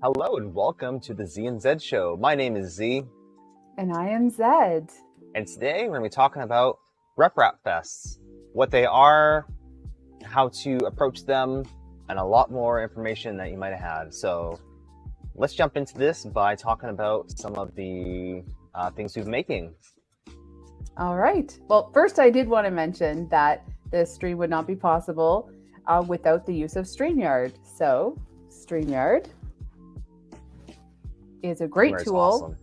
Hello and welcome to the Zee and Zed show. My name is Zee. And I am Zed. And today we're going to be talking about RepRap fests, what they are, how to approach them, and a lot more information that you might have had. So let's jump into this by talking about some of the things we've been making. All right. Well, first I did want to mention that this stream would not be possible without the use of StreamYard. So StreamYard is a great tool awesome.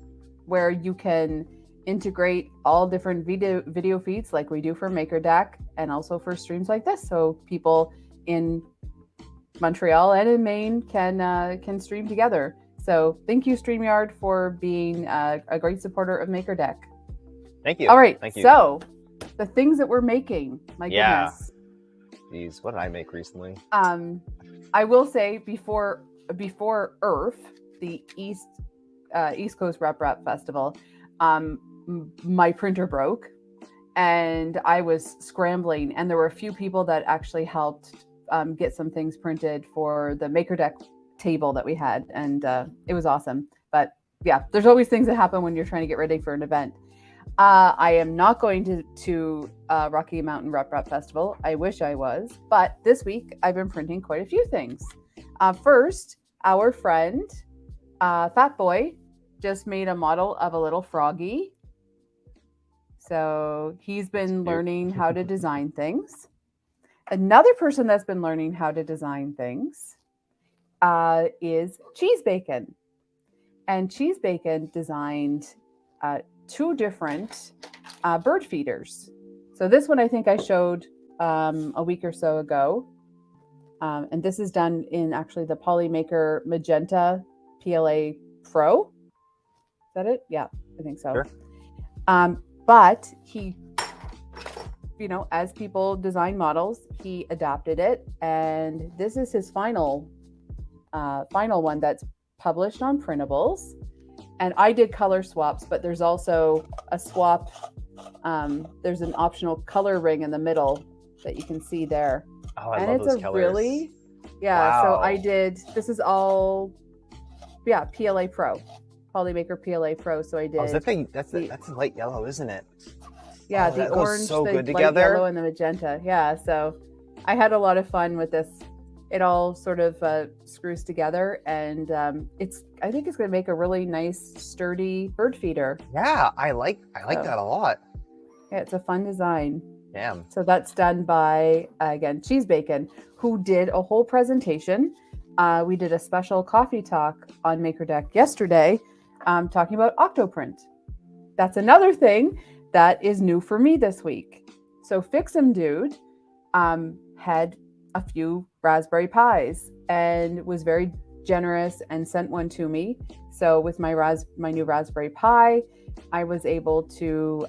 Where you can integrate all different video feeds like we do for MakerDeck and also for streams like this. So people in Montreal and in Maine can stream together. So thank you, StreamYard, for being a great supporter of MakerDeck. Thank you. All right. Thank you. So the things that we're making, my goodness. Jeez, what did I make recently? I will say before ERRF, the East Coast RepRap Festival, my printer broke and I was scrambling, and there were a few people that actually helped get some things printed for the MakerDeck table that we had, and it was awesome. But yeah, there's always things that happen when you're trying to get ready for an event. I am not going to Rocky Mountain RepRap Festival. I wish I was, but this week I've been printing quite a few things. First, our friend Fat Boy just made a model of a little froggy. So he's been learning how to design things. Another person that's been learning how to design things is Cheese Bacon. And Cheese Bacon designed two different bird feeders. So this one I think I showed a week or so ago. And this is done in actually the Polymaker Magenta PLA Pro. Is that it? Yeah, I think so. Sure. But he, as people design models, he adapted it. And this is his final one that's published on printables. And I did color swaps, but there's also a swap. There's an optional color ring in the middle that you can see there. Oh, I love those colors. Wow. So I did, this is all, PLA Pro, Polymaker PLA Pro. So I did. Oh, is that thing, that's a light yellow, isn't it? Yeah, the orange, the light yellow, and the magenta. Yeah, so I had a lot of fun with this. It all sort of screws together, and I think it's going to make a really nice, sturdy bird feeder. Yeah, I like that a lot. Yeah, it's a fun design. Damn. So that's done by, again, Cheese Bacon, who did a whole presentation. We did a special coffee talk on MakerDeck yesterday, talking about Octoprint. That's another thing that is new for me this week. So Fix'em Dude had a few Raspberry Pis and was very generous and sent one to me. So with my new Raspberry Pi, I was able to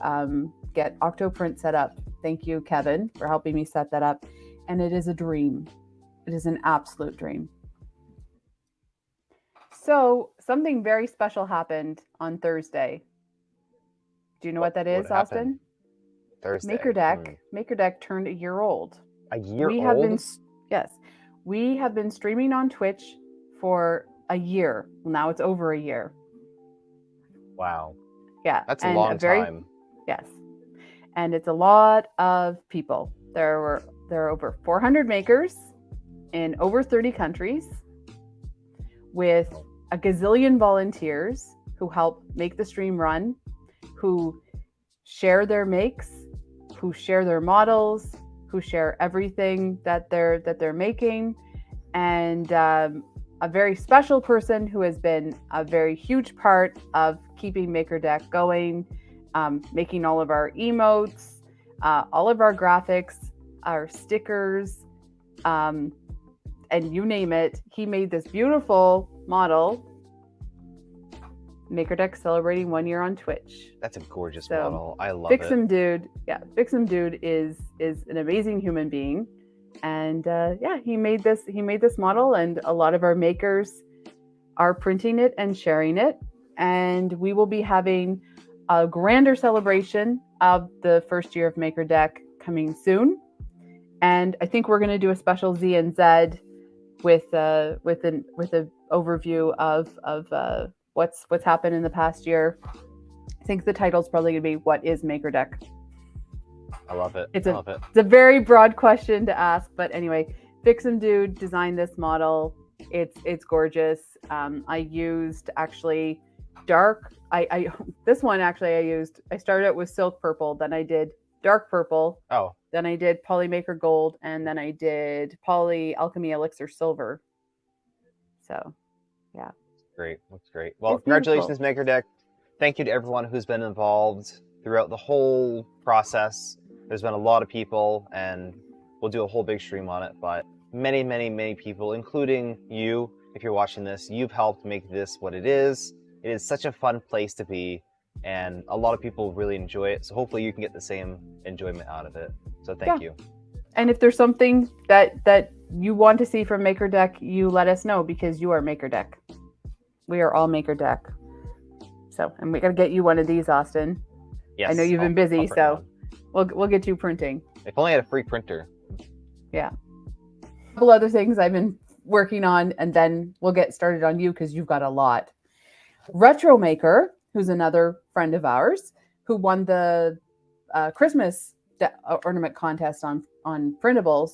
get Octoprint set up. Thank you, Kevin, for helping me set that up. And it is a dream. It is an absolute dream. So something very special happened on Thursday. Do you know what that is, Austin? Thursday. MakerDeck turned a year old. A year old? We have been streaming on Twitch for a year. Well, now it's over a year. Wow. Yeah. That's a long time. Yes. And it's a lot of people. There are over 400 makers in over 30 countries with a gazillion volunteers who help make the stream run, who share their makes, who share their models, who share everything that they're making, and a very special person who has been a very huge part of keeping MakerDeck going, making all of our emotes, all of our graphics, our stickers, and you name it. He made this beautiful model. MakerDeck celebrating 1 year on Twitch. That's a gorgeous model. I love it. Fix'em Dude is an amazing human being, and he made this model, and a lot of our makers are printing it and sharing it, and we will be having a grander celebration of the first year of MakerDeck coming soon. And I think we're going to do a special Zee and Zed with a overview of what's happened in the past year. I think the title's probably going to be "What is MakerDeck?" I love it. It's I love it. It's a very broad question to ask, but anyway, Fix'em Dude designed this model. It's gorgeous. I used actually dark. This one actually I started out with silk purple, then I did dark purple. Oh. Then I did Polymaker Gold, and then I did Poly Alchemy Elixir Silver. So, yeah. Great. Looks great. Well, congratulations, MakerDeck. Thank you to everyone who's been involved throughout the whole process. There's been a lot of people, and we'll do a whole big stream on it, but many, many, many people, including you, if you're watching this, you've helped make this what it is. It is such a fun place to be, and a lot of people really enjoy it, so hopefully you can get the same enjoyment out of it. So thank you. And if there's something that you want to see from MakerDeck, you let us know, because you are MakerDeck. We are all MakerDeck. So, and we got to get you one of these, Austin. Yes. I know you've been busy, so we'll get you printing. If only I had a free printer. Yeah. A couple other things I've been working on, and then we'll get started on you because you've got a lot. Retro Maker, who's another friend of ours, who won the Christmas ornament contest on printables.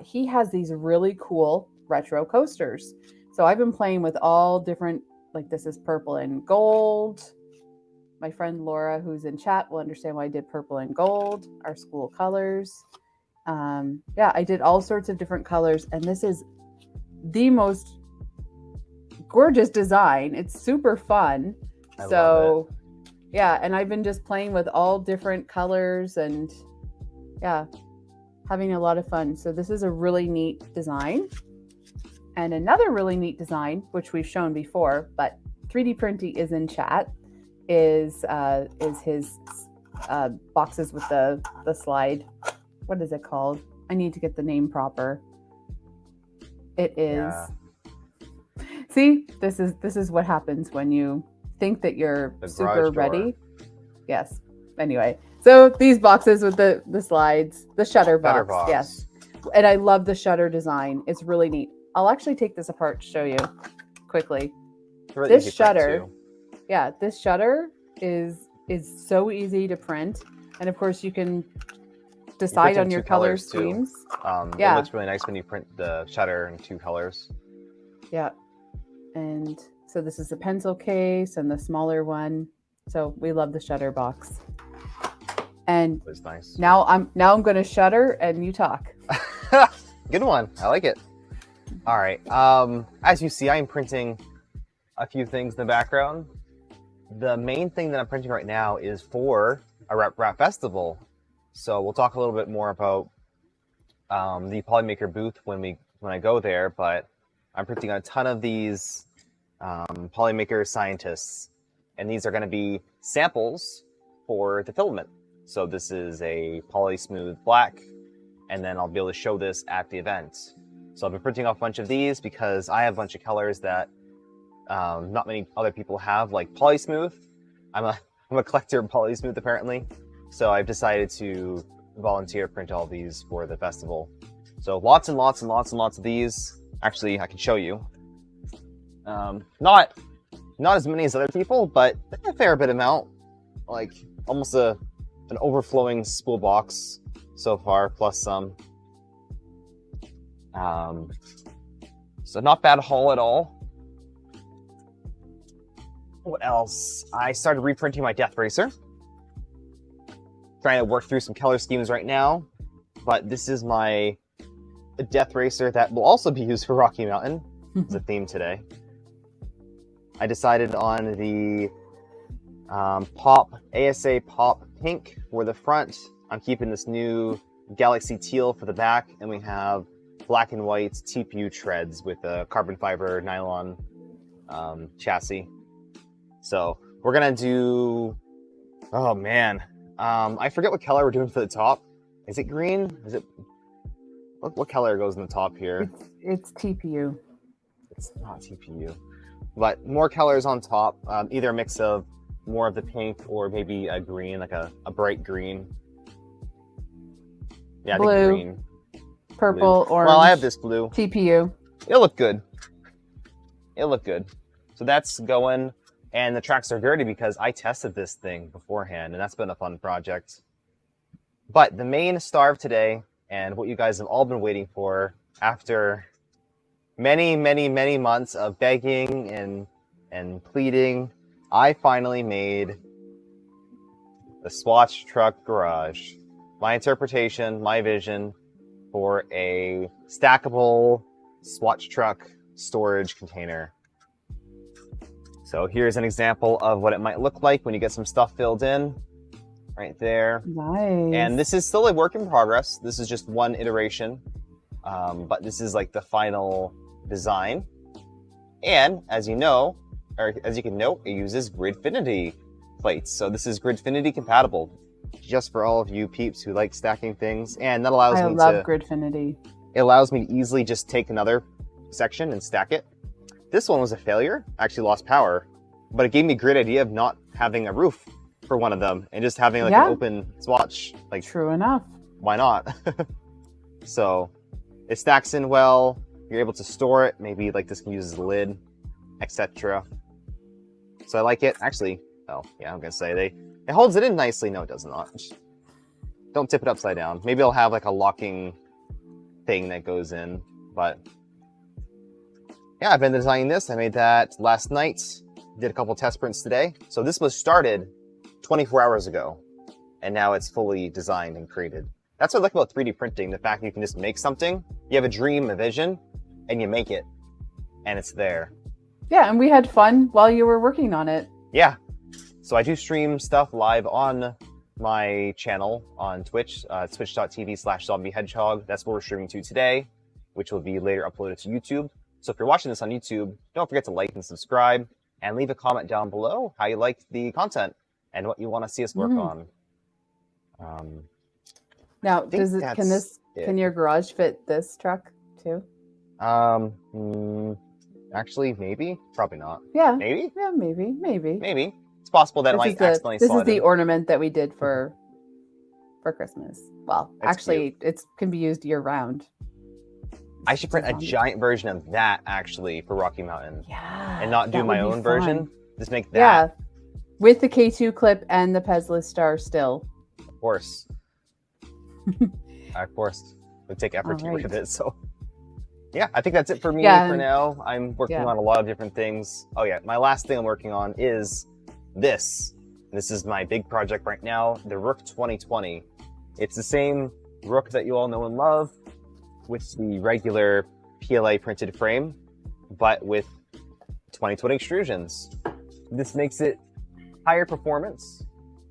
He has these really cool retro coasters. So I've been playing with all different, like this is purple and gold. My friend Laura, who's in chat, will understand why I did purple and gold, our school colors. Yeah, I did all sorts of different colors, and this is the most gorgeous design. It's super fun. I love it. Yeah, and I've been just playing with all different colors and yeah, having a lot of fun. So this is a really neat design. And another really neat design, which we've shown before, but 3D Printy is in chat, is his boxes with the slide. What is it called? I need to get the name proper. It is. Yeah. See, this is what happens when you think that you're super ready. Yes. Anyway, so these boxes with the slides, the shutter box. Yes. And I love the shutter design. It's really neat. I'll actually take this apart to show you quickly. Really this shutter, this shutter is so easy to print, and of course you can decide on your color schemes. It looks really nice when you print the shutter in 2 colors. Yeah, and so this is the pencil case and the smaller one. So we love the shutter box. And it's nice. Now I'm going to shutter and you talk. Good one. I like it. All right. As you see, I'm printing a few things in the background. The main thing that I'm printing right now is for a RepRap festival. So we'll talk a little bit more about the Polymaker booth when I go there. But I'm printing a ton of these Polymaker scientists, and these are going to be samples for the filament. So this is a Poly Smooth Black, and then I'll be able to show this at the event. So I've been printing off a bunch of these because I have a bunch of colors that not many other people have, like Polysmooth. I'm a collector of Polysmooth apparently, so I've decided to volunteer print all these for the festival. So lots and lots and lots and lots of these. Actually, I can show you. Not as many as other people, but a fair bit amount. Like almost an overflowing spool box so far, plus some. So not bad haul at all. What else? I started reprinting my Death Racer. Trying to work through some color schemes right now, but this is my Death Racer that will also be used for Rocky Mountain as a theme today. I decided on the ASA Pop Pink for the front. I'm keeping this new Galaxy Teal for the back, and we have black and white TPU treads with a carbon fiber nylon chassis. So we're gonna do, oh man, I forget what color we're doing for the top. Is it green? Is it, what color goes in the top here? It's TPU. It's not TPU, but more colors on top, either a mix of more of the pink or maybe a green, like a bright green. Yeah, blue, I think green. Purple, blue. orange. Well, I have this blue. TPU. It'll look good. it looked good. So that's going, and the tracks are dirty because I tested this thing beforehand, and that's been a fun project. But the main star of today, and what you guys have all been waiting for after many, many, many months of begging and pleading, I finally made the Swatch Truck Garage. My interpretation, my vision for a stackable Swatch Truck storage container. So here's an example of what it might look like when you get some stuff filled in. Right there. Nice. And this is still a work in progress. This is just one iteration, but this is like the final design. And as you know, or as you can note, it uses Gridfinity plates. So this is Gridfinity compatible, just for all of you peeps who like stacking things. And that allows me to... I love Gridfinity. It allows me to easily just take another section and stack it. This one was a failure. I actually lost power, but it gave me a great idea of not having a roof for one of them and just having like an open swatch. Like, true enough. Why not? So it stacks in well. You're able to store it. Maybe like this can use as a lid, etc. So I like it. Actually, oh yeah, I'm gonna say it holds it in nicely. No, it does not. Don't tip it upside down. Maybe I'll have like a locking thing that goes in. But yeah, I've been designing this. I made that last night. Did a couple test prints today. So this was started 24 hours ago, and now it's fully designed and created. That's what I like about 3D printing, the fact that you can just make something. You have a dream, a vision, and you make it, and it's there. Yeah, and we had fun while you were working on it. Yeah. So I do stream stuff live on my channel on Twitch, twitch.tv/zombiehedgehog. That's where we're streaming to today, which will be later uploaded to YouTube. So if you're watching this on YouTube, don't forget to like and subscribe, and leave a comment down below how you like the content and what you want to see us work on. Now, can your garage fit this truck too? Actually, maybe, probably not. Yeah. Maybe. Yeah, maybe. Maybe. It's possible that it might accidentally slide in. This is the ornament that we did for Christmas. Well, It's actually, it can be used year round. I should print a giant version of that actually for Rocky Mountain. Yeah. And not do my own version. Just make that. Yeah. With the K2 clip and the Pezless star still. Of course. Of course. It would take effort to get rid of it. So yeah, I think that's it for me for now. I'm working on a lot of different things. Oh yeah, my last thing I'm working on is this. This is my big project right now, the Rook 2020. It's the same Rook that you all know and love, with the regular PLA printed frame, but with 2020 extrusions. This makes it higher performance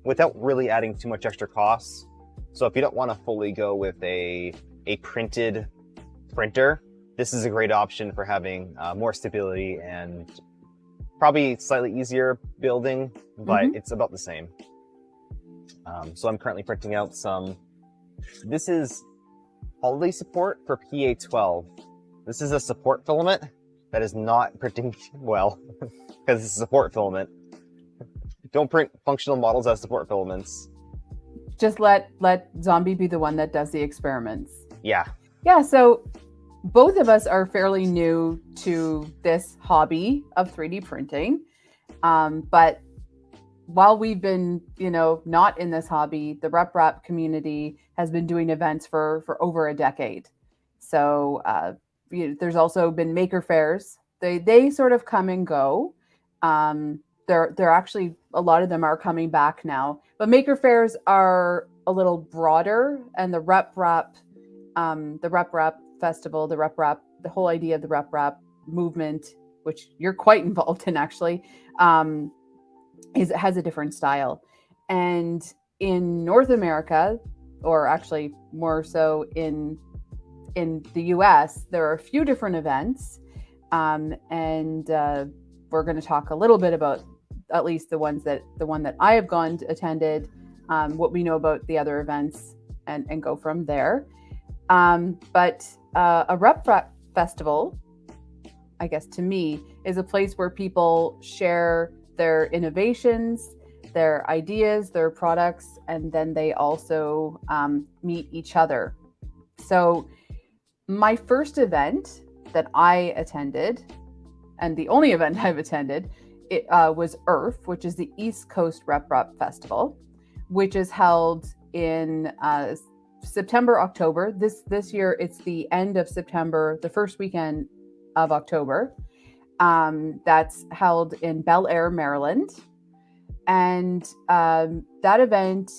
without really adding too much extra costs. So if you don't want to fully go with a printed printer, this is a great option for having more stability and probably slightly easier building, but it's about the same. So I'm currently printing out some. This is holiday support for PA12. This is a support filament that is not printing well because it's a support filament. Don't print functional models as support filaments. Just let Zombie be the one that does the experiments. Yeah. Yeah, so both of us are fairly new to this hobby of 3D printing. But while we've been, not in this hobby, the RepRap community has been doing events for over a decade. So there's also been MakerFaires. They sort of come and go. They're actually, a lot of them are coming back now, but MakerFaires are a little broader, and the RepRap festival, the whole idea of the RepRap movement, which you're quite involved in actually, has a different style. And in North America, or actually more so in the US, there are a few different events, and we're going to talk a little bit about at least the one that I have attended, what we know about the other events, and go from there. But a RepRap festival, I guess to me, is a place where people share their innovations, their ideas, their products, and then they also meet each other. So my first event that I attended, and the only event I've attended, it was ERRF, which is the East Coast RepRap Festival, which is held in September, October. This year, it's the end of September, the first weekend of October. That's held in Bel Air, Maryland. And that event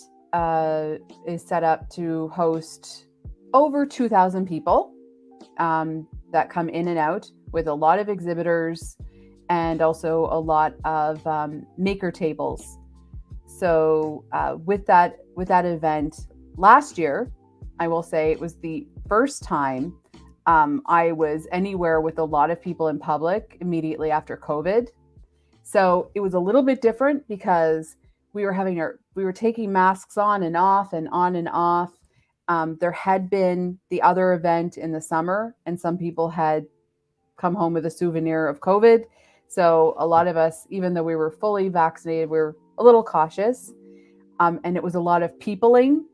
is set up to host over 2,000 people that come in and out, with a lot of exhibitors and also a lot of maker tables. So with that event last year, I will say it was the first time I was anywhere with a lot of people in public immediately after COVID. So it was a little bit different because we were taking masks on and off and on and off. There had been the other event in the summer, and some people had come home with a souvenir of COVID. So a lot of us, even though we were fully vaccinated, we were a little cautious, and it was a lot of peopling.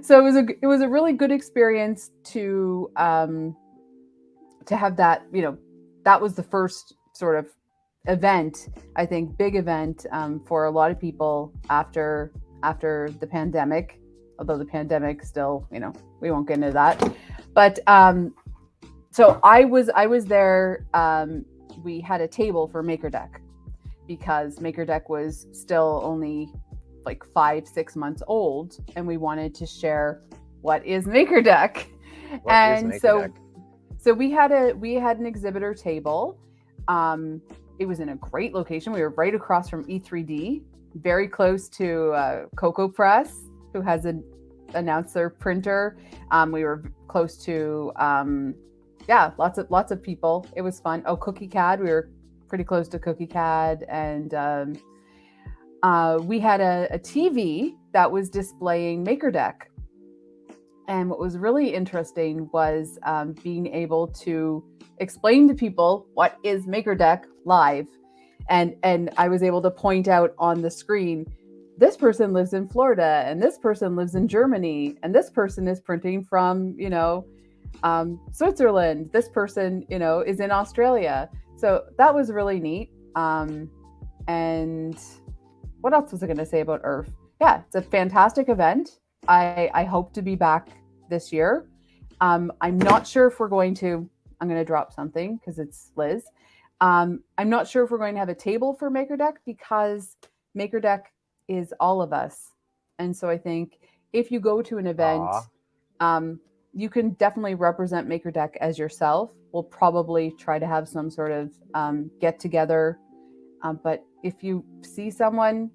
So it was a really good experience to have that. That was the first sort of event, I think, big event for a lot of people after the pandemic. Although the pandemic still, we won't get into that. But so I was there. We had a table for MakerDeck because MakerDeck was still only like 5-6 months old, and we wanted to share what is MakerDeck. So we had an exhibitor table. It was in a great location. We were right across from E3D, very close to Cocoa Press, who has announced their printer. We were close to lots of people. It was fun. Oh, Cookie CAD. We were pretty close to Cookie CAD, and we had a TV that was displaying MakerDeck. And what was really interesting was being able to explain to people what is MakerDeck live. And I was able to point out on the screen, this person lives in Florida, and this person lives in Germany, and this person is printing from, Switzerland. This person, is in Australia. So that was really neat. And what else was I going to say about ERRF? Yeah, it's a fantastic event. I hope to be back this year. I'm not sure if we're going to, I'm going to drop something because it's Liz. I'm not sure if we're going to have a table for MakerDeck because MakerDeck is all of us. And so I think if you go to an event, you can definitely represent MakerDeck as yourself. We'll probably try to have some sort of get together. But if you see someone,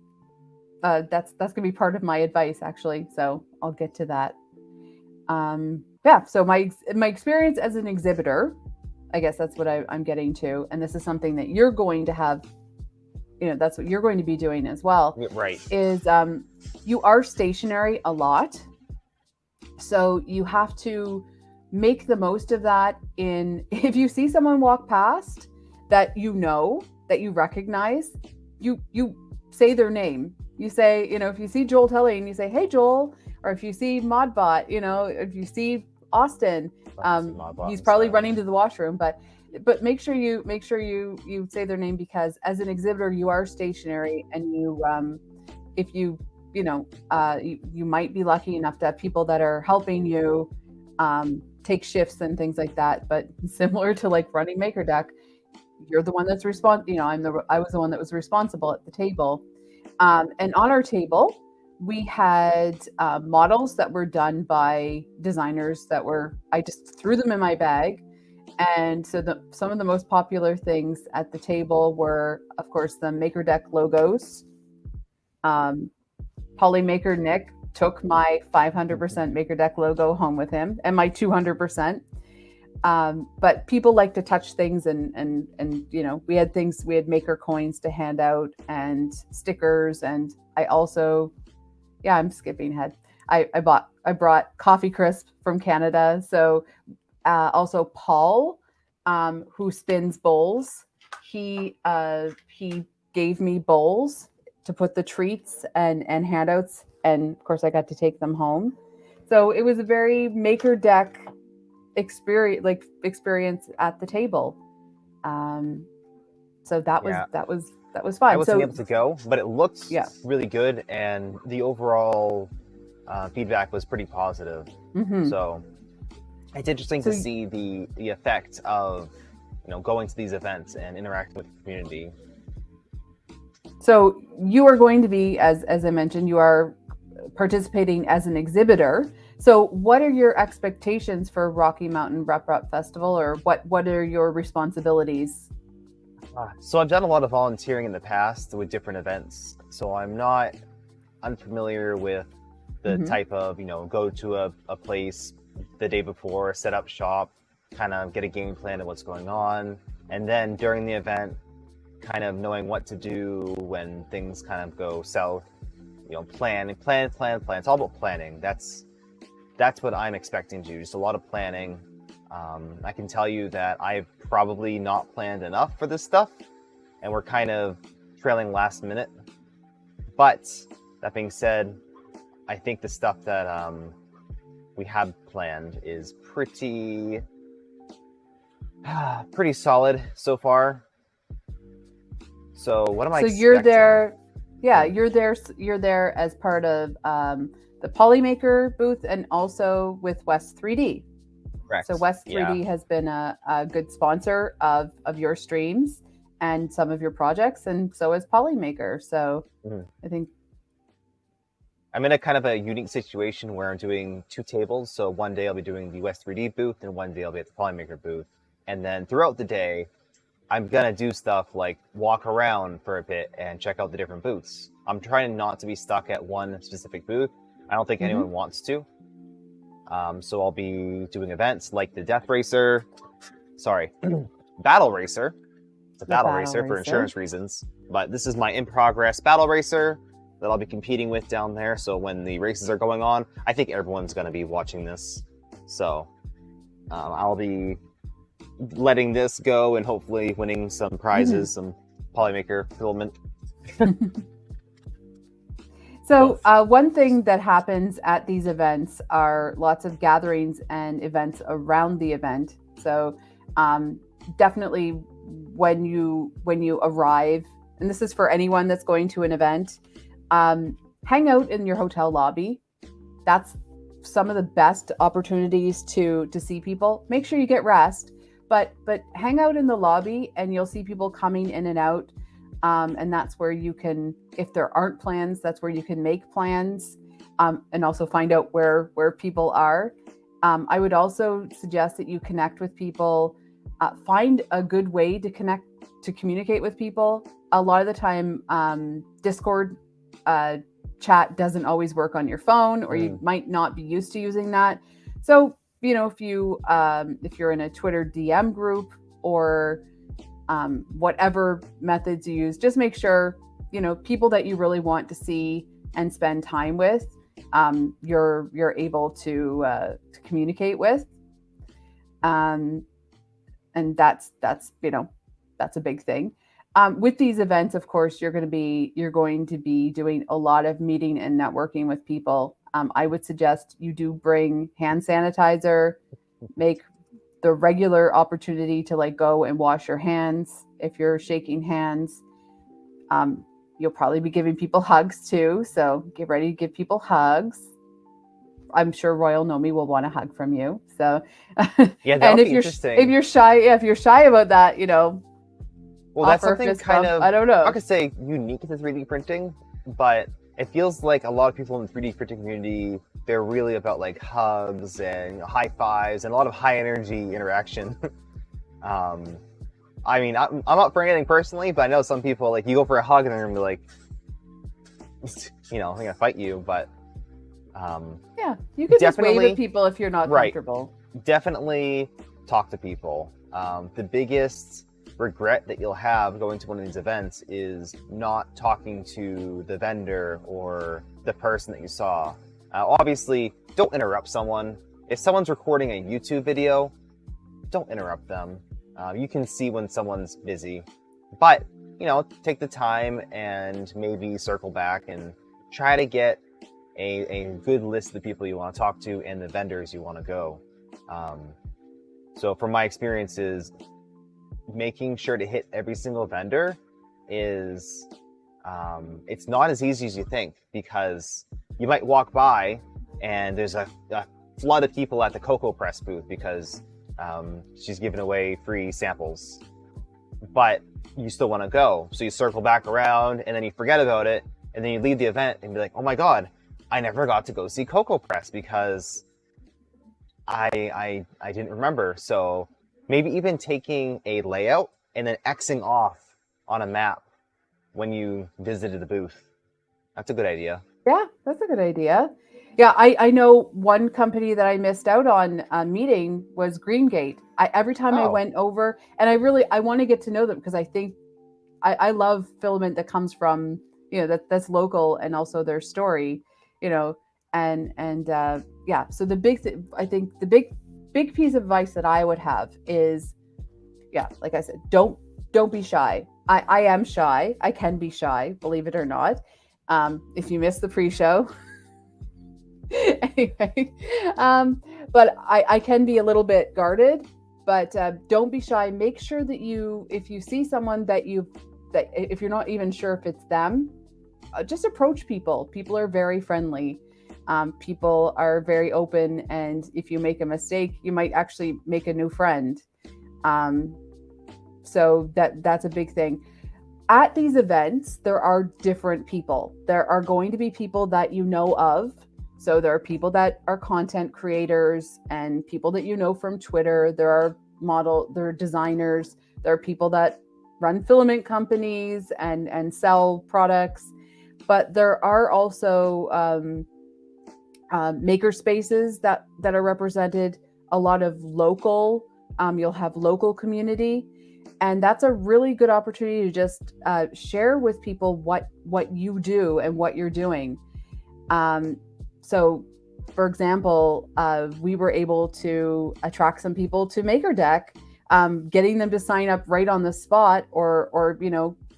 that's going to be part of my advice, actually. So I'll get to that. So my experience as an exhibitor, I guess that's what I'm getting to. And this is something that you're going to have, that's what you're going to be doing as well. Right. Is you are stationary a lot. So you have to make the most of that. If you see someone walk past that that you recognize, you say their name. You say, if you see Joel Telling, you say, "Hey, Joel." Or if you see Modbot, if you see Austin, he's probably running to the washroom. But make sure you say their name, because as an exhibitor, you are stationary, and you might be lucky enough to have people that are helping you take shifts and things like that. But similar to like running MakerDeck, you're the one that's responsible. I was the one that was responsible at the table, and on our table, we had models that were done by designers I just threw them in my bag. And so some of the most popular things at the table were, of course, the MakerDeck logos. Polymaker Nick took my 500% MakerDeck logo home with him, and my 200%. But people like to touch things, and we had maker coins to hand out and stickers. And I also, I'm skipping ahead. I brought Coffee Crisp from Canada. So also Paul, who spins bowls, he gave me bowls to put the treats and handouts, and of course I got to take them home. So it was a very MakerDeck experience at the table. So that Yeah. was I fun. wasn't So able to go, but it looked yeah. really good, and the overall feedback was pretty positive. Hmm. So it's interesting So to see the effect of going to these events and interacting with the community. So you are going to be, as I mentioned, you are participating as an exhibitor. So what are your expectations for Rocky Mountain RepRap Festival, or what are your responsibilities? So I've done a lot of volunteering in the past with different events, so I'm not unfamiliar with the Hmm. type of, go to a place the day before, set up shop, kind of get a game plan of what's going on, and then during the event, kind of knowing what to do when things kind of go south. Plan. It's all about planning. That's what I'm expecting to do. Just a lot of planning. I can tell you that I've probably not planned enough for this stuff, and we're kind of trailing last minute. But that being said, I think the stuff that we have planned is pretty solid so far. So what am I So expecting? you're there, yeah, you're there as part of the Polymaker booth, and also with West 3D. Correct. So West 3D Yeah. has been a good sponsor of your streams and some of your projects, and so is Polymaker. So I think I'm in a kind of a unique situation where I'm doing two tables. So one day I'll be doing the West 3D booth, and one day I'll be at the Polymaker booth. And then throughout the day, I'm gonna do stuff like walk around for a bit and check out the different booths. I'm trying not to be stuck at one specific booth. I don't think anyone wants to. So I'll be doing events like the Battle Racer. It's a battle racer for insurance reasons. But this is my in-progress battle racer that I'll be competing with down there. So when the races are going on, I think everyone's going to be watching this. So I'll be letting this go and hopefully winning some prizes, some Polymaker filament. So one thing that happens at these events are lots of gatherings and events around the event. So definitely when you arrive, and this is for anyone that's going to an event, hang out in your hotel lobby. That's some of the best opportunities to see people. Make sure you get rest, but hang out in the lobby, and you'll see people coming in and out. And that's where you can, if there aren't plans, that's where you can make plans, and also find out where people are. I would also suggest that you connect with people, find a good way to communicate with people. A lot of the time, Discord chat doesn't always work on your phone, or you might not be used to using that. So, if you're in a Twitter DM group, or whatever methods you use, just make sure people that you really want to see and spend time with, you're able to communicate with, and that's a big thing. With these events, of course, you're going to be doing a lot of meeting and networking with people. I would suggest you do bring hand sanitizer, make the regular opportunity to go and wash your hands if you're shaking hands. You'll probably be giving people hugs too, so get ready to give people hugs. I'm sure Royal Nomi will want a hug from you. So yeah, and if you're shy about that, well, that's something kind of, I don't know. I'm not gonna say unique to 3D printing, but it feels like a lot of people in the 3D printing community, they're really about hugs and high fives and a lot of high energy interaction. I mean, I'm not for anything personally, but I know some people, you go for a hug and they're gonna be like, they're gonna fight you. But yeah, you can just wave at people if you're not comfortable. Definitely talk to people. The biggest regret that you'll have going to one of these events is not talking to the vendor or the person that you saw. Obviously, don't interrupt someone. If someone's recording a YouTube video, don't interrupt them. You can see when someone's busy, but take the time and maybe circle back and try to get a good list of the people you want to talk to and the vendors you want to go. So from my experiences, making sure to hit every single vendor is it's not as easy as you think, because you might walk by and there's a flood of people at the Cocoa Press booth because she's giving away free samples, but you still want to go, so you circle back around and then you forget about it, and then you leave the event and be like, oh my god, I never got to go see Cocoa Press because I didn't remember. So maybe even taking a layout and then Xing off on a map when you visited the booth. That's a good idea. Yeah, that's a good idea. Yeah, I know one company that I missed out on meeting was Greengate. Every time I went over, and I want to get to know them, because I think I love filament that comes from, that's local, and also their story, and yeah. So the big I think the big piece of advice that I would have is, yeah, like I said, don't be shy. I am shy. I can be shy, believe it or not. If you missed the pre-show. Anyway, but I can be a little bit guarded, but don't be shy. Make sure that if you see someone that if you're not even sure if it's them, just approach people. People are very friendly. People are very open, and if you make a mistake, you might actually make a new friend. So that's a big thing. At these events, there are different people. There are going to be people that you know of. So there are people that are content creators and people that you know from Twitter. There are designers. There are people that run filament companies and sell products. But there are also maker spaces that are represented. A lot of local. You'll have local community. And that's a really good opportunity to just share with people what you do and what you're doing. So, for example, we were able to attract some people to MakerDeck, getting them to sign up right on the spot, or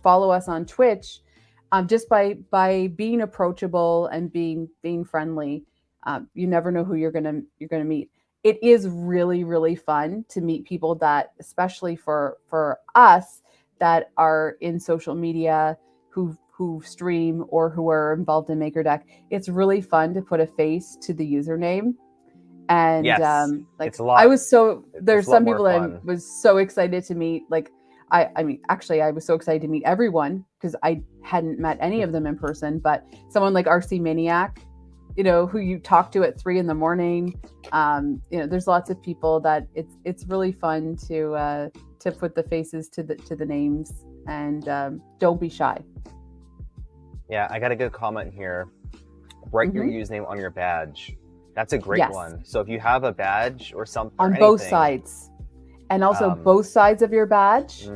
follow us on Twitch, just by being approachable and being friendly. You never know who you're gonna meet. It is really, really fun to meet people that, especially for us that are in social media, who stream or who are involved in MakerDeck. It's really fun to put a face to the username. And yes, like there's some people that I was so excited to meet. Like I mean, actually, I was so excited to meet everyone because I hadn't met any of them in person. But someone like RC Maniac, who you talk to at 3 a.m. There's lots of people that it's really fun to put the faces to the names, and don't be shy. Yeah, I got a good comment here. Write your username on your badge. That's a great one. So if you have a badge or something on both sides, and also both sides of your badge,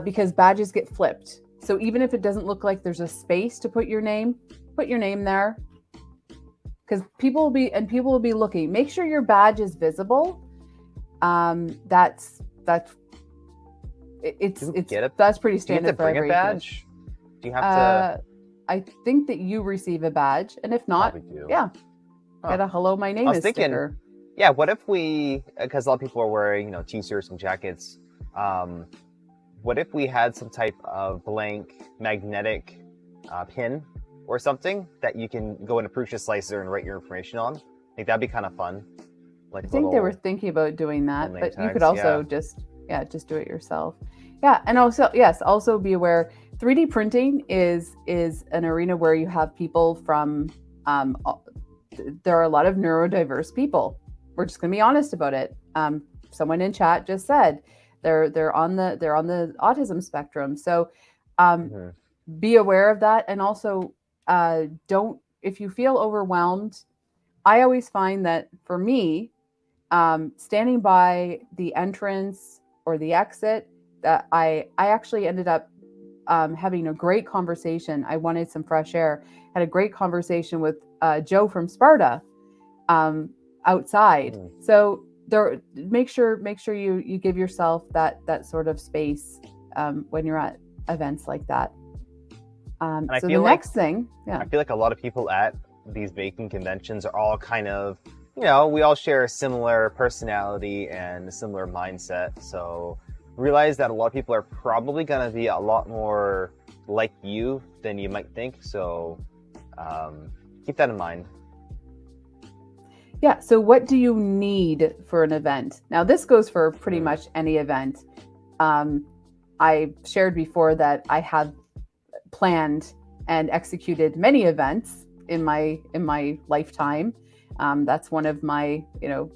because badges get flipped. So even if it doesn't look like there's a space to put your name there, because people will be looking. Make sure your badge is visible. That's pretty standard for every badge. Do you have to? I think that you receive a badge, and if not, get a hello, my name is sticker. Yeah, what if because a lot of people are wearing, t-shirts and jackets. What if we had some type of blank magnetic pin or something that you can go into Prusa Slicer and write your information on? I think that'd be kind of fun. Like I think they were thinking about doing that, but you could also just do it yourself. Yeah, and also be aware 3D printing is an arena where you have people from there are a lot of neurodiverse people. We're just going to be honest about it. Someone in chat just said they're on the autism spectrum. So be aware of that, and also if you feel overwhelmed. I always find that for me, standing by the entrance or the exit, that I actually ended up having a great conversation. I wanted some fresh air. Had a great conversation with Joe from Sparta outside. So there, make sure you give yourself that sort of space when you're at events like that. I feel like a lot of people at these baking conventions are all kind of, we all share a similar personality and a similar mindset. So realize that a lot of people are probably going to be a lot more like you than you might think. So keep that in mind. Yeah. So what do you need for an event? Now, this goes for pretty much any event. I shared before that I have planned and executed many events in my lifetime. That's one of my,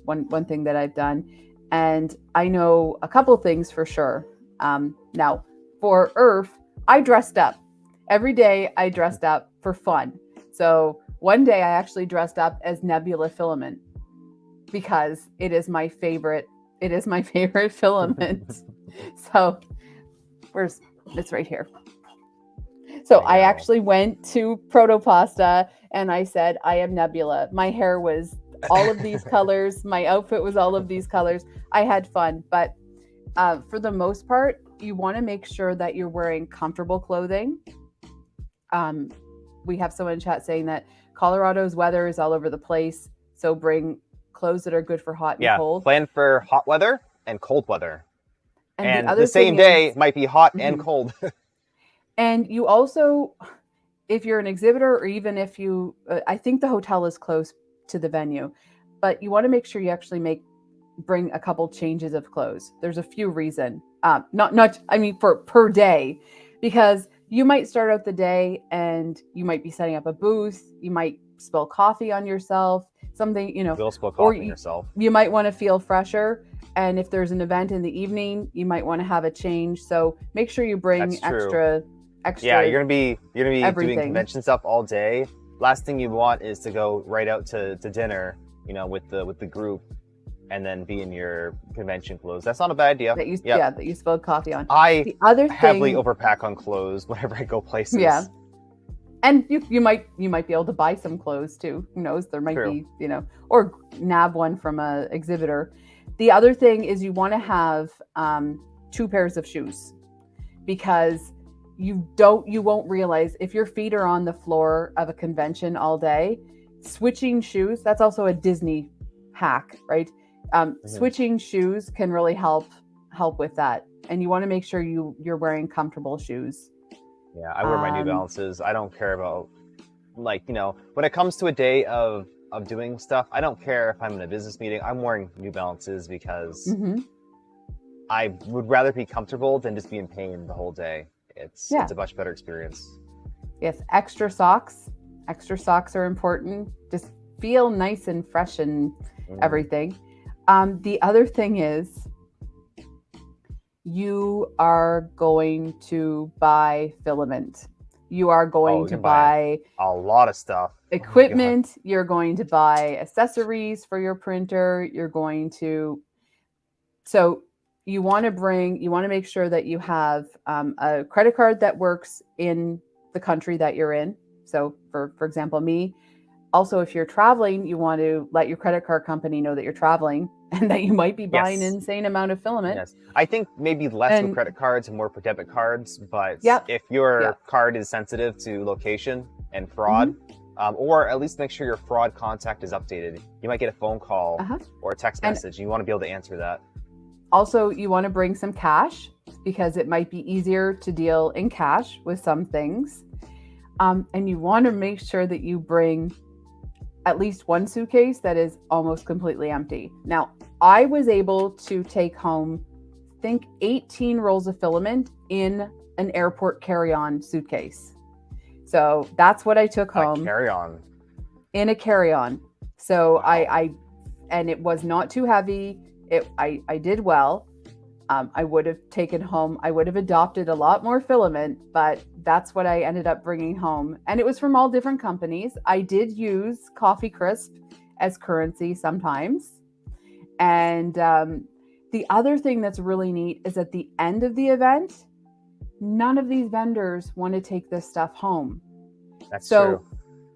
one thing that I've done. And I know a couple things for sure. Now, for ERRF, I dressed up. Every day I dressed up for fun. So one day I actually dressed up as Nebula filament because it is my favorite filament. So it's right here. So I actually went to Protopasta and I said, I am Nebula. My hair was all of these colors. My outfit was all of these colors. I had fun. But for the most part, you want to make sure that you're wearing comfortable clothing. We have someone in chat saying that Colorado's weather is all over the place. So bring clothes that are good for hot and cold. Plan for hot weather and cold weather. And the other the same day might be hot and cold. And you also, if you're an exhibitor, or even if you, I think the hotel is close to the venue, but you want to make sure you actually bring a couple changes of clothes. There's a few reasons, for per day, because you might start out the day and you might be setting up a booth. You might spill coffee on yourself, something, You'll spill coffee on yourself. You might want to feel fresher. And if there's an event in the evening, you might want to have a change. So make sure you bring extra. Yeah, you're gonna be everything. doing convention stuff all day. Last thing you want is to go right out to dinner, with the group, and then be in your convention clothes. That's not a bad idea. That you spilled coffee on. I heavily overpack on clothes whenever I go places. Yeah. And you might be able to buy some clothes too. Who knows? There might be, or nab one from a exhibitor. The other thing is you want to have 2 pairs of shoes, because you won't realize if your feet are on the floor of a convention all day, switching shoes, that's also a Disney hack, right? Switching shoes can really help with that. And you want to make sure you're wearing comfortable shoes. Yeah, I wear my New Balances. I don't care about, when it comes to a day of doing stuff, I don't care if I'm in a business meeting. I'm wearing New Balances because I would rather be comfortable than just be in pain the whole day. It's a much better experience. Yes, extra socks. Extra socks are important. Just feel nice and fresh and everything. The other thing is you are going to buy filament. You are going to buy a lot of stuff. Equipment. You're going to buy accessories for your printer. You're going to... So you want to make sure that you have a credit card that works in the country that you're in. So for example, me, also, if you're traveling, you want to let your credit card company know that you're traveling and that you might be buying an insane amount of filament. Yes. I think maybe less with credit cards and more for debit cards, but if your card is sensitive to location and fraud, or at least make sure your fraud contact is updated. You might get a phone call or a text message. And you want to be able to answer that. Also, you want to bring some cash because it might be easier to deal in cash with some things. And you want to make sure that you bring at least one suitcase that is almost completely empty. Now, I was able to take home, I think, 18 rolls of filament in an airport carry-on suitcase. So that's what I took home. Carry-on. In a carry-on. So wow. And it was not too heavy. I did well. I would have taken home, I would have adopted a lot more filament, but that's what I ended up bringing home. And it was from all different companies. I did use Coffee Crisp as currency sometimes. And the other thing that's really neat is at the end of the event, none of these vendors want to take this stuff home. That's true.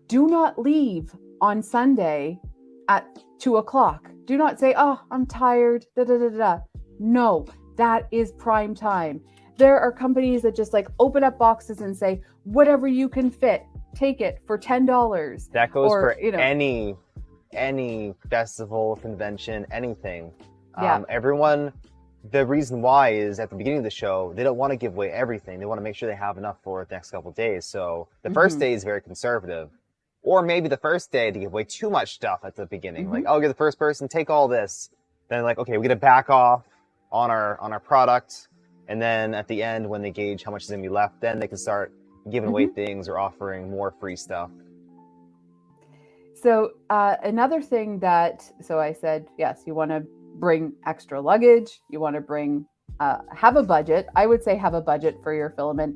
Do not leave on Sunday at 2:00. Do not say, oh, I'm tired, No, that is prime time. There are companies that just open up boxes and say, whatever you can fit, take it for $10. That goes for any festival, convention, anything. Everyone the reason why is at the beginning of the show, they don't want to give away everything. They want to make sure they have enough for the next couple of days. So the first day is very conservative. Or maybe the first day to give away too much stuff at the beginning. Like, oh, you're the first person, take all this. Then like, okay, we got to back off on our product. And then at the end, when they gauge how much is going to be left, then they can start giving away things or offering more free stuff. So another thing so I said, yes, you want to bring extra luggage. You want to bring, have a budget. I would say have a budget for your filament,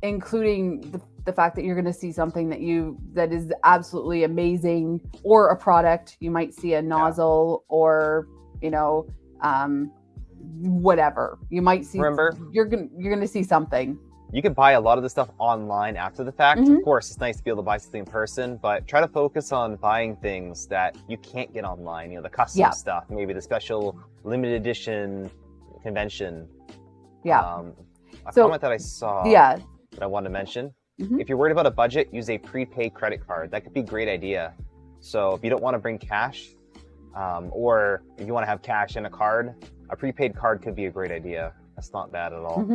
including the fact that you're going to see something that is absolutely amazing, or a product. You might see a nozzle or, whatever. You might see, you're going to see something. You can buy a lot of this stuff online after the fact. Of course, it's nice to be able to buy something in person, but try to focus on buying things that you can't get online. The custom stuff, maybe the special limited edition convention. A comment that I saw that I wanted to mention. If you're worried about a budget, use a prepaid credit card. That could be a great idea. So if you don't want to bring cash, or if you want to have cash and a card, a prepaid card could be a great idea. That's not bad at all.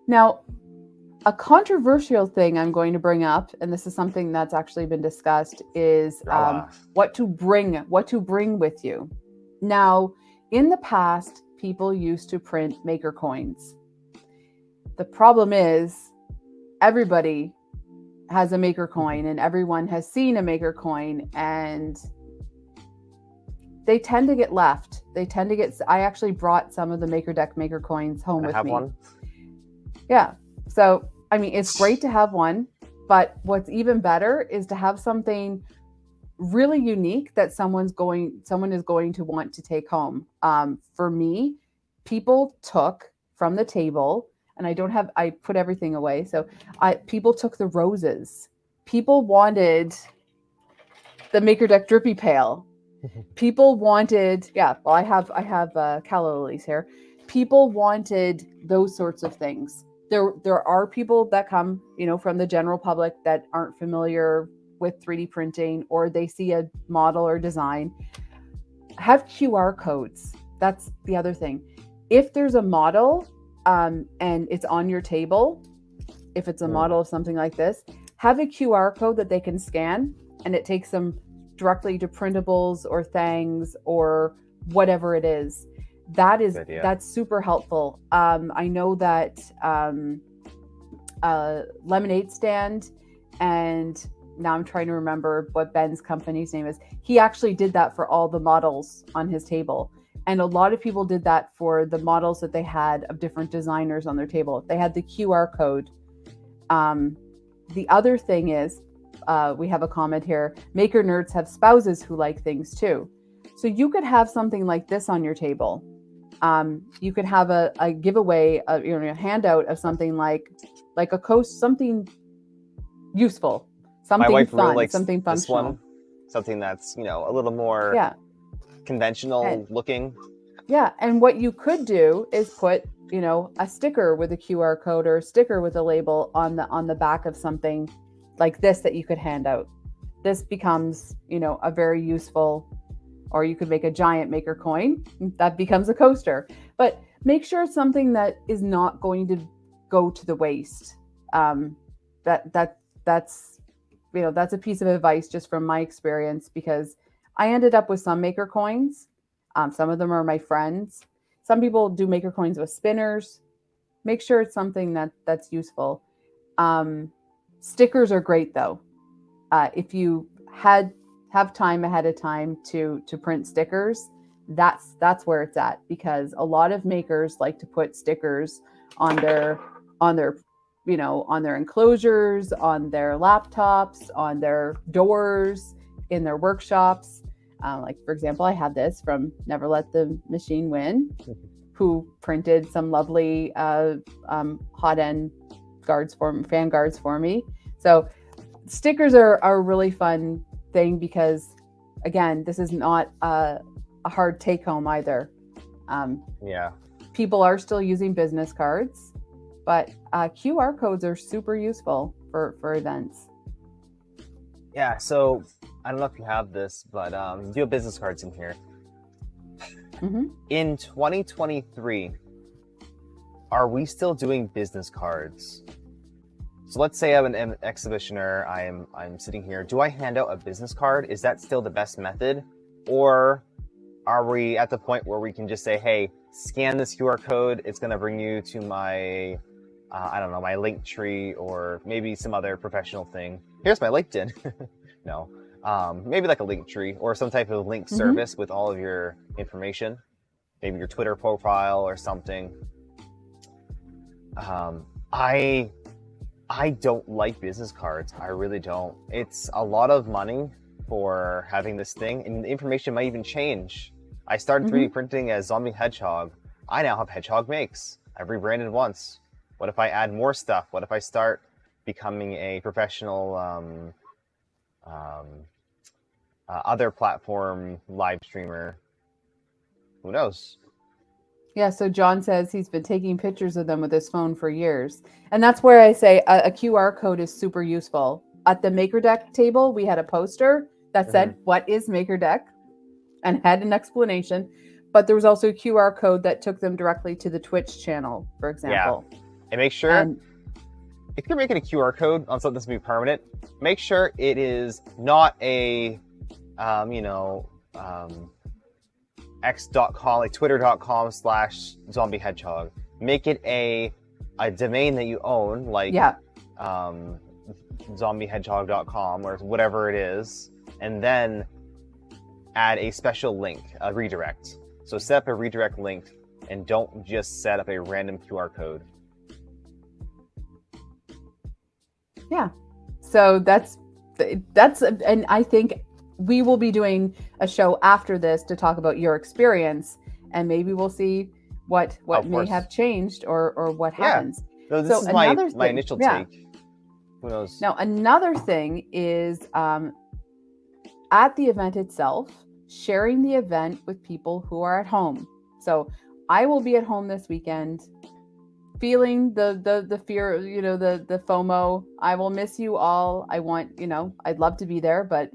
Now, a controversial thing I'm going to bring up, and this is something that's actually been discussed, is what to bring with you. Now, in the past, people used to print maker coins. The problem is everybody has a maker coin, and everyone has seen a maker coin, and they tend to get left. I actually brought some of the MakerDeck maker coins home with me. One? Yeah. So, I mean, it's great to have one, but what's even better is to have something really unique that someone is going to want to take home. For me, people took from the table, and I put everything away. So people took the roses. People wanted the MakerDeck drippy pail. People wanted, I have calla lilies here. People wanted those sorts of things. There are people that come, from the general public that aren't familiar with 3D printing, or they see a model or design. Have QR codes. That's the other thing. If there's a model, and it's on your table, if it's a model of something like this, have a QR code that they can scan, and it takes them directly to printables or things or whatever it is. That's super helpful. I know that Lemonade Stand, and now I'm trying to remember what Ben's company's name is. He actually did that for all the models on his table. And a lot of people did that for the models that they had of different designers on their table. They had the QR code. The other thing is, we have a comment here, maker nerds have spouses who like things too. So you could have something like this on your table. You could have a giveaway, a handout of something like a coast, something useful, something fun, really likes something functional. This one, something that's, a little more conventional looking. Yeah. And what you could do is put, a sticker with a QR code or a sticker with a label on the back of something like this that you could hand out. This becomes, a very useful, or you could make a giant maker coin that becomes a coaster, but make sure it's something that is not going to go to the waste. That's a piece of advice just from my experience, because I ended up with some maker coins. Some of them are my friends. Some people do maker coins with spinners. Make sure it's something that's useful. Stickers are great though. If you have time ahead of time to print stickers, that's where it's at, because a lot of makers like to put stickers on their enclosures, on their laptops, on their doors, in their workshops. Like, for example, I have this from Never Let the Machine Win, who printed some lovely hot end fan guards for me. So stickers are a really fun thing, because again, this is not a hard take home either. People are still using business cards, but QR codes are super useful for events. So I don't know if you have this, but you have business cards in here. In 2023, are we still doing business cards? So let's say I'm an exhibitioner, I'm sitting here. Do I hand out a business card? Is that still the best method? Or are we at the point where we can just say, hey, scan this QR code, it's gonna bring you to my, I don't know, my link tree or maybe some other professional thing. Here's my LinkedIn. No, maybe like a link tree or some type of link service with all of your information, maybe your Twitter profile or something. I don't like business cards. I really don't. It's a lot of money for having this thing, and the information might even change. I started 3D printing as Zombie Hedgehog. I now have Hedgehog Makes. I've rebranded once. What if I add more stuff? What if I start becoming a professional other platform live streamer? Who knows? Yeah, so John says he's been taking pictures of them with his phone for years. And that's where I say a QR code is super useful. At the MakerDeck table, we had a poster that said, what is MakerDeck? And had an explanation. But there was also a QR code that took them directly to the Twitch channel, for example. Yeah. And make sure, if you're making a QR code on something that's going to be permanent, make sure it is not a, x.com, like twitter.com/zombie hedgehog. Make it a domain that you own, like zombiehedgehog.com or whatever it is, and then add a special link, a redirect. So set up a redirect link and don't just set up a random QR code. Yeah. So that's, and I think we will be doing a show after this to talk about your experience, and maybe we'll see what may have changed or what happens. So this is my initial take. Who knows? Now, another thing is at the event itself, sharing the event with people who are at home. So I will be at home this weekend, feeling the fear, the FOMO. I will miss you all. I want, I'd love to be there, but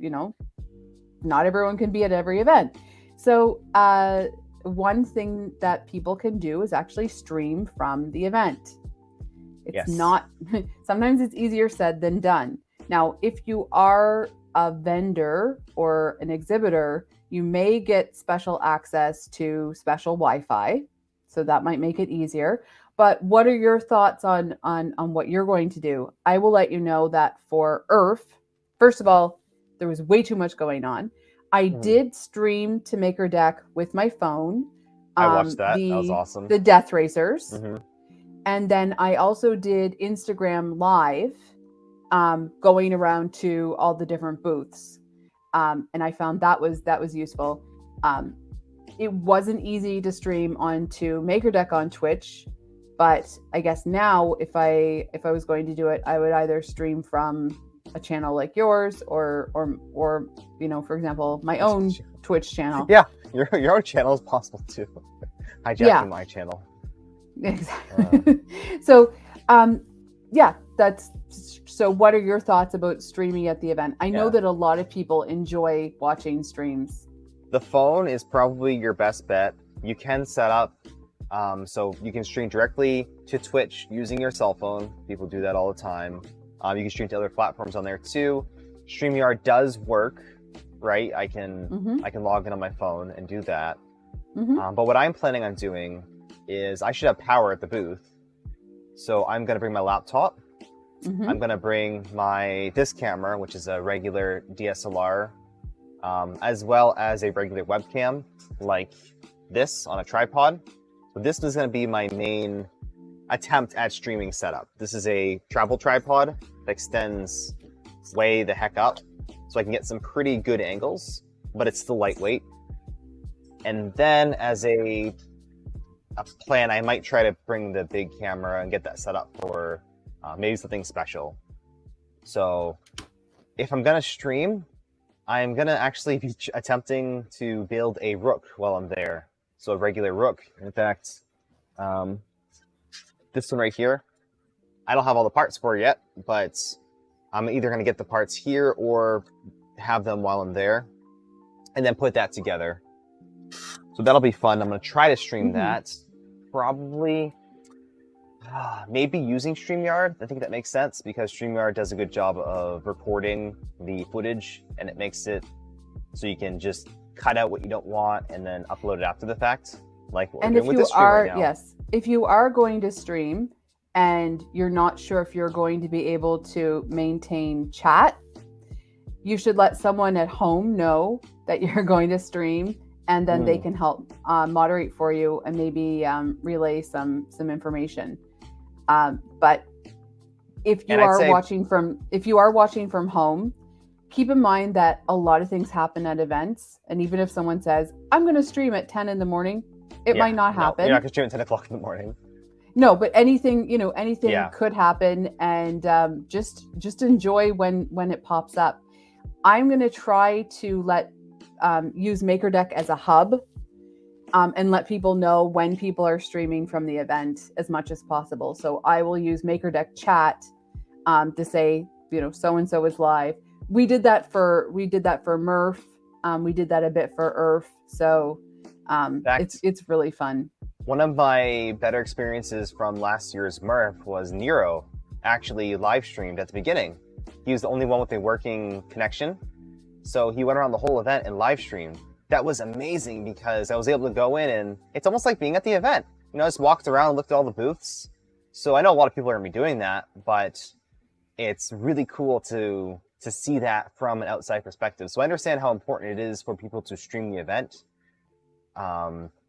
not everyone can be at every event. So one thing that people can do is actually stream from the event. It's not, sometimes it's easier said than done. Now, if you are a vendor or an exhibitor, you may get special access to special Wi-Fi. So that might make it easier. But what are your thoughts on what you're going to do? I will let you know that for ERRF, first of all, there was way too much going on. I did stream to MakerDeck with my phone. I watched that. That was awesome. The Death Racers. And then I also did Instagram Live, going around to all the different booths. And I found that was useful. It wasn't easy to stream onto MakerDeck on Twitch, but I guess now if I was going to do it, I would either stream from a channel like yours or for example, my own Twitch channel. Yeah, your own channel is possible too. Hijacking my channel. Exactly. So so what are your thoughts about streaming at the event? I know that a lot of people enjoy watching streams. The phone is probably your best bet. You can set up so you can stream directly to Twitch using your cell phone. People do that all the time. You can stream to other platforms on there too. StreamYard does work, right? I can log in on my phone and do that. But what I'm planning on doing is I should have power at the booth. So I'm going to bring my laptop. I'm going to bring this camera, which is a regular DSLR, as well as a regular webcam like this on a tripod. So this is going to be my main attempt at streaming setup. This is a travel tripod that extends way the heck up, so I can get some pretty good angles, but it's still lightweight. And then as a plan, I might try to bring the big camera and get that set up for maybe something special. So if I'm gonna stream, I'm gonna actually be attempting to build a rook while I'm there. So a regular rook. In fact, this one right here, I don't have all the parts for it yet, but I'm either gonna get the parts here or have them while I'm there and then put that together. So that'll be fun. I'm going to try to stream Mm-hmm. that. Probably, maybe using StreamYard. I think that makes sense because StreamYard does a good job of recording the footage, and it makes it so you can just cut out what you don't want and then upload it after the fact, like what we're doing with this stream right now. Yes, if you are going to stream and you're not sure if you're going to be able to maintain chat, you should let someone at home know that you're going to stream, and then they can help moderate for you and maybe relay some information. But if you are watching from home, keep in mind that a lot of things happen at events, and even if someone says, "I'm going to stream at 10 in the morning," it might not happen. You're not going to stream at 10 o'clock in the morning. No, but anything could happen, and just enjoy when it pops up. I'm going to try to use MakerDeck as a hub, and let people know when people are streaming from the event as much as possible. So I will use MakerDeck chat to say, so and so is live. We did that for MRRF. We did that a bit for ERRF. So it's really fun. One of my better experiences from last year's MRRF was Nero actually live streamed at the beginning. He was the only one with a working connection. So he went around the whole event and live streamed. That was amazing because I was able to go in, and it's almost like being at the event. I just walked around and looked at all the booths. So I know a lot of people are going to be doing that, but it's really cool to see that from an outside perspective. So I understand how important it is for people to stream the event.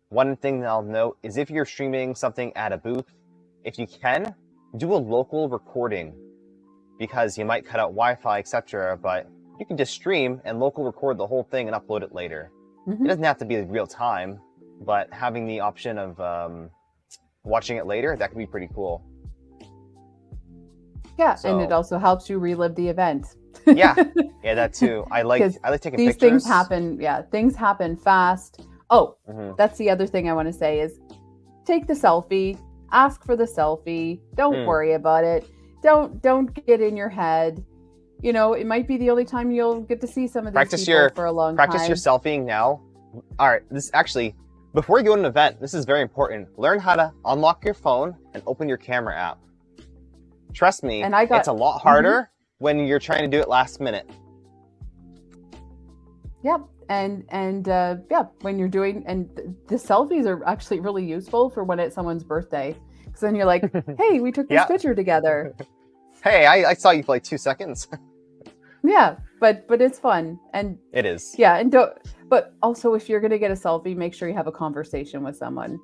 One thing that I'll note is if you're streaming something at a booth, if you can, do a local recording, because you might cut out Wi-Fi, etc. But you can just stream and local record the whole thing and upload it later. Mm-hmm. It doesn't have to be real time, but having the option of watching it later, that could be pretty cool. Yeah, so, and it also helps you relive the event. yeah, that too. I like taking these pictures. Things happen. Yeah, things happen fast. Oh, that's the other thing I want to say is take the selfie. Ask for the selfie. Don't worry about it. Don't get in your head. It might be the only time you'll get to see some of these people for a long time. Practice your selfieing now. All right, before you go to an event, this is very important. Learn how to unlock your phone and open your camera app. Trust me, it's a lot harder when you're trying to do it last minute. Yep. And when you're doing, and the selfies are actually really useful for when it's someone's birthday. Because then you're like, hey, we took this picture together. Hey, I saw you for like 2 seconds. Yeah, but it's fun. And it is. Yeah, but also if you're gonna get a selfie, make sure you have a conversation with someone.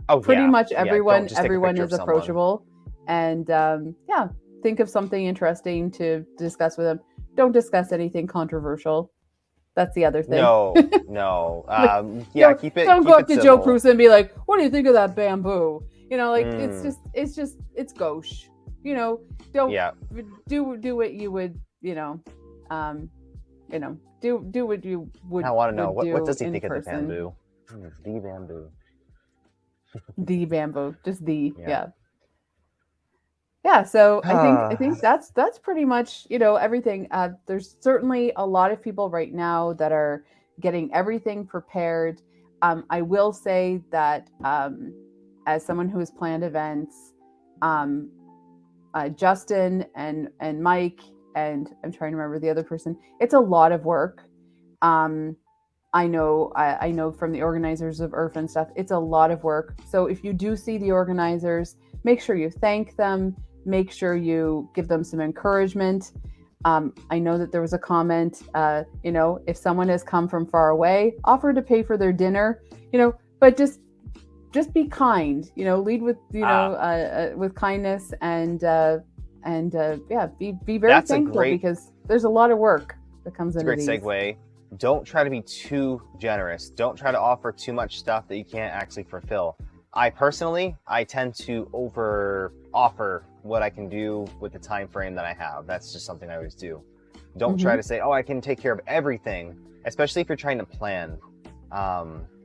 Oh, pretty much everyone is approachable. And think of something interesting to discuss with them. Don't discuss anything controversial. That's the other thing. No. Keep it. Don't keep go it up to civil. Joe Prusa and be like, "What do you think of that bamboo?" It's gauche. Don't do what you would. Do what you would. I want to know what does he think person. of the bamboo? The bamboo. The bamboo, just the Yeah, so I think that's pretty much everything. There's certainly a lot of people right now that are getting everything prepared. I will say that as someone who has planned events, Justin and Mike, and I'm trying to remember the other person. It's a lot of work. I know from the organizers of ERRF and stuff, it's a lot of work. So if you do see the organizers, make sure you thank them. Make sure you give them some encouragement. I know that there was a comment, if someone has come from far away, offer to pay for their dinner, but just be kind, lead with, with kindness and be very thankful because there's a lot of work that comes into these. Great segue. Don't try to be too generous. Don't try to offer too much stuff that you can't actually fulfill. I tend to over offer what I can do with the time frame that I have. That's just something I always do. Don't try to say, I can take care of everything, especially if you're trying to plan.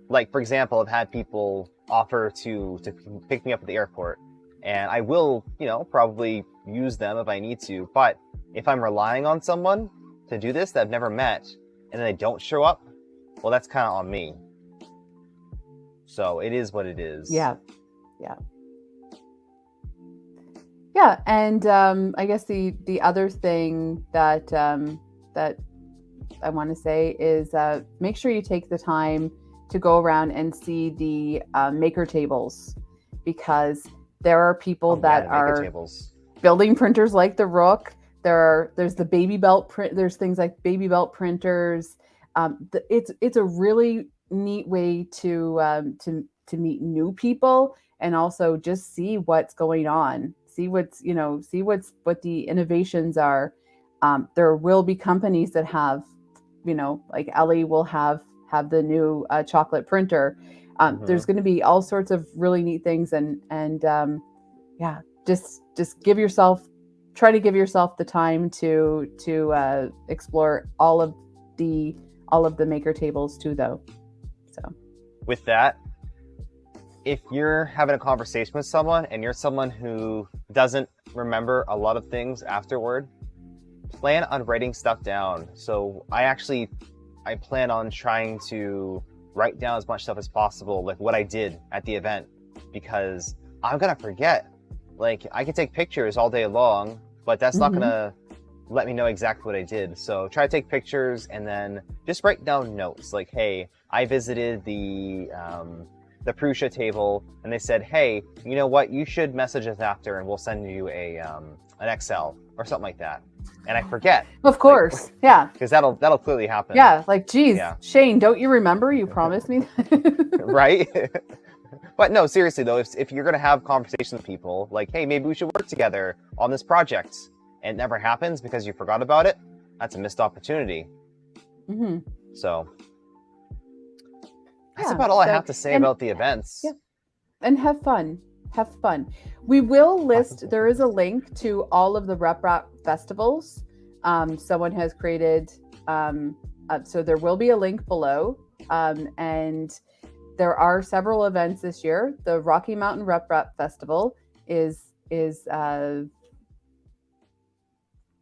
Like, for example, I've had people offer to pick me up at the airport, and I will, probably use them if I need to. But if I'm relying on someone to do this that I've never met, and then they don't show up, well, that's kind of on me. So it is what it is. Yeah. And I guess the other thing that that I want to say is make sure you take the time to go around and see the maker tables, because there are people that are tables. Building printers like the Rook. There's the baby belt print. There's things like baby belt printers. It's a really neat way to meet new people, and also just see what's going on. See what the innovations are. There will be companies that have, like Ellie will have the new chocolate printer. There's going to be all sorts of really neat things, and just try to give yourself the time to explore all of the maker tables too, though. So with that, if you're having a conversation with someone and you're someone who doesn't remember a lot of things afterward, plan on writing stuff down. So I plan on trying to write down as much stuff as possible, like what I did at the event, because I'm gonna forget. Like, I can take pictures all day long, but that's not gonna let me know exactly what I did. So try to take pictures and then just write down notes. Like, hey, I visited the Prusa table, and they said, hey, you know what? You should message us after, and we'll send you an Excel or something like that. And I forget. Of course, yeah. Because that'll clearly happen. Yeah, like, geez, Shane, don't you remember? You promised me. Right? But no, seriously though, if you're gonna have conversations with people, like, hey, maybe we should work together on this project, and it never happens because you forgot about it, that's a missed opportunity. So that's about all I have to say about the events. Yeah. And have fun. We will list, there is a link to all of the RepRap festivals. Someone has created, so there will be a link below. And there are several events this year. The Rocky Mountain RepRap Festival is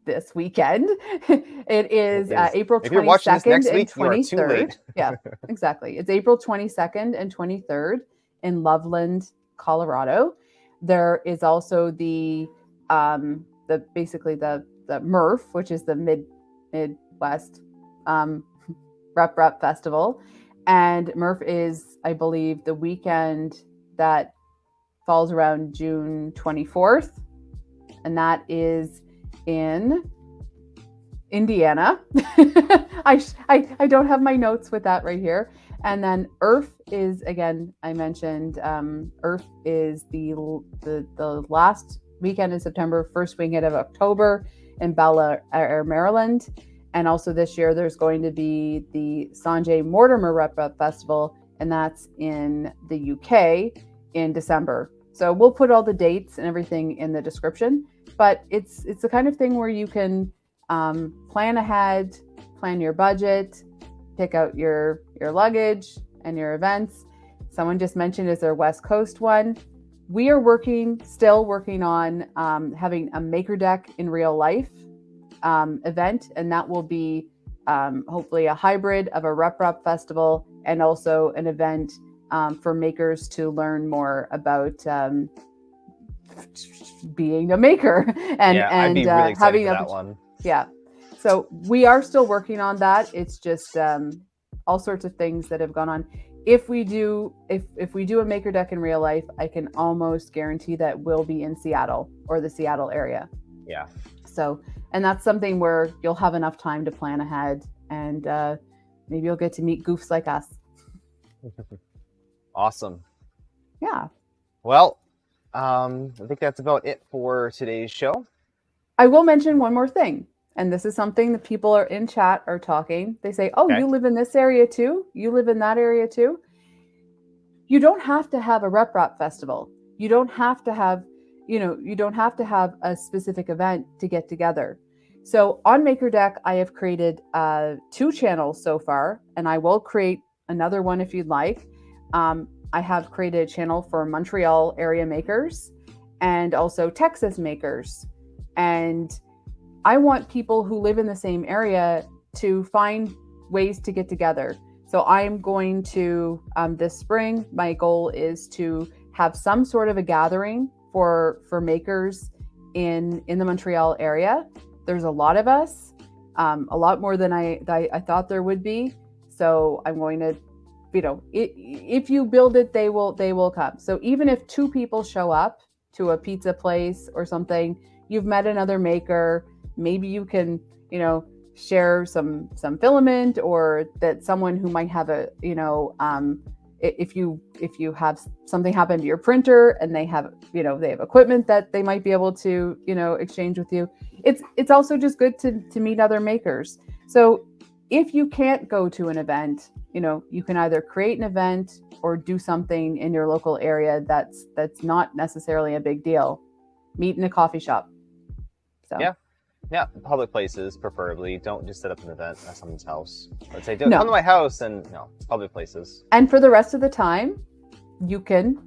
this weekend. It is April 22nd and 23rd. Yeah, exactly. It's April 22nd and 23rd in Loveland, Colorado. There is also the MRRF, which is the Midwest RepRap Festival. And MRRF is, I believe, the weekend that falls around June 24th. And that is in Indiana. I don't have my notes with that right here. And then ERRF is, again, I mentioned, ERRF is the last weekend in September, first weekend of October in Bel Air, Maryland. And also this year, there's going to be the Sanjay Mortimer RepRap Festival, and that's in the UK in December. So we'll put all the dates and everything in the description. But it's the kind of thing where you can plan ahead, plan your budget, pick out your luggage and your events. Someone just mentioned is their West Coast one. We are still working on having a MakerDeck in real life event, and that will be hopefully a hybrid of a RepRap festival and also an event for makers to learn more about being a maker and I'd be really excited for that one. Yeah, so we are still working on that. It's just all sorts of things that have gone on. If we do a MakerDeck in real life, I can almost guarantee that we'll be in Seattle or the Seattle area. Yeah. So, and that's something where you'll have enough time to plan ahead, and maybe you'll get to meet goofs like us. Awesome. Yeah. Well, I think that's about it for today's show. I will mention one more thing, and this is something that people are in chat are talking. They say, "Oh, You live in this area too? You live in that area too?" You don't have to have a RepRap festival. You don't have to have a specific event to get together. So on MakerDeck, I have created 2 channels so far, and I will create another one if you'd like. I have created a channel for Montreal area makers and also Texas makers. And I want people who live in the same area to find ways to get together. So I'm going to, this spring, my goal is to have some sort of a gathering for makers in the Montreal area. There's a lot of us, a lot more than I thought there would be. So I'm going to, if you build it, they will come. So even if 2 people show up to a pizza place or something, you've met another maker, maybe you can, share some filament, or that someone who might have a, if you have something happen to your printer and they have equipment that they might be able to, exchange with you. It's also just good to meet other makers. So if you can't go to an event, you can either create an event or do something in your local area that's not necessarily a big deal. Meet in a coffee shop. So yeah, public places preferably. Don't just set up an event at someone's house. Let's say, come to my house, and public places. And for the rest of the time, you can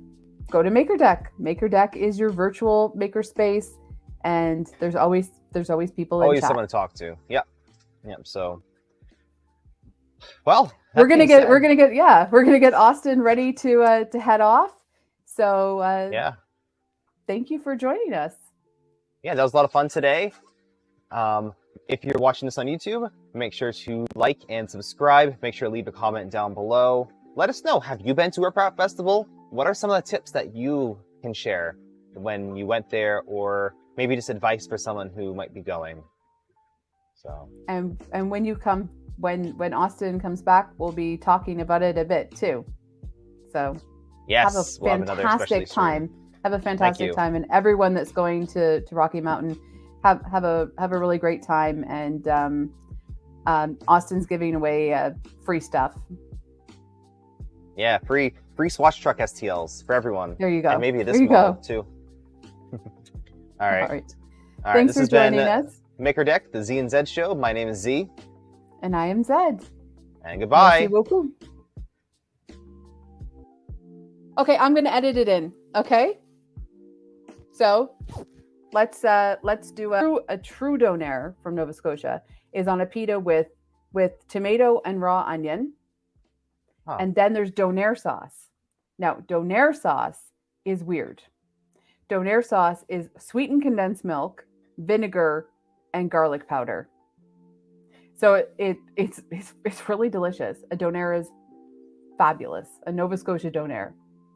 go to MakerDeck. MakerDeck is your virtual makerspace, and there's always people in always chat. Someone to talk to. Yep. So, well, we're gonna get Austin ready to head off. So thank you for joining us. Yeah, that was a lot of fun today. If you're watching this on YouTube, make sure to like and subscribe. Make sure to leave a comment down below. Let us know, have you been to RepRap Festival? What are some of the tips that you can share when you went there, or maybe just advice for someone who might be going? So and when you come, when Austin comes back, we'll be talking about it a bit too. So yes, have a fantastic time. Have a fantastic time, and everyone that's going to Rocky Mountain, have a really great time. And Austin's giving away free stuff. Yeah, free Swatch Truck STLs for everyone. There you go. And maybe this model too. All right. Thanks for joining us. MakerDeck, the Zee and Zed show. My name is Zee. And I am Zed. And goodbye. Merci beaucoup. Okay, I'm going to edit it in. Okay. So let's do a true donair from Nova Scotia is on a pita with tomato and raw onion. Huh. And then there's donair sauce. Now, donair sauce is weird. Donair sauce is sweetened condensed milk, vinegar, and garlic powder. So it's really delicious. A donair is fabulous. A Nova Scotia donair.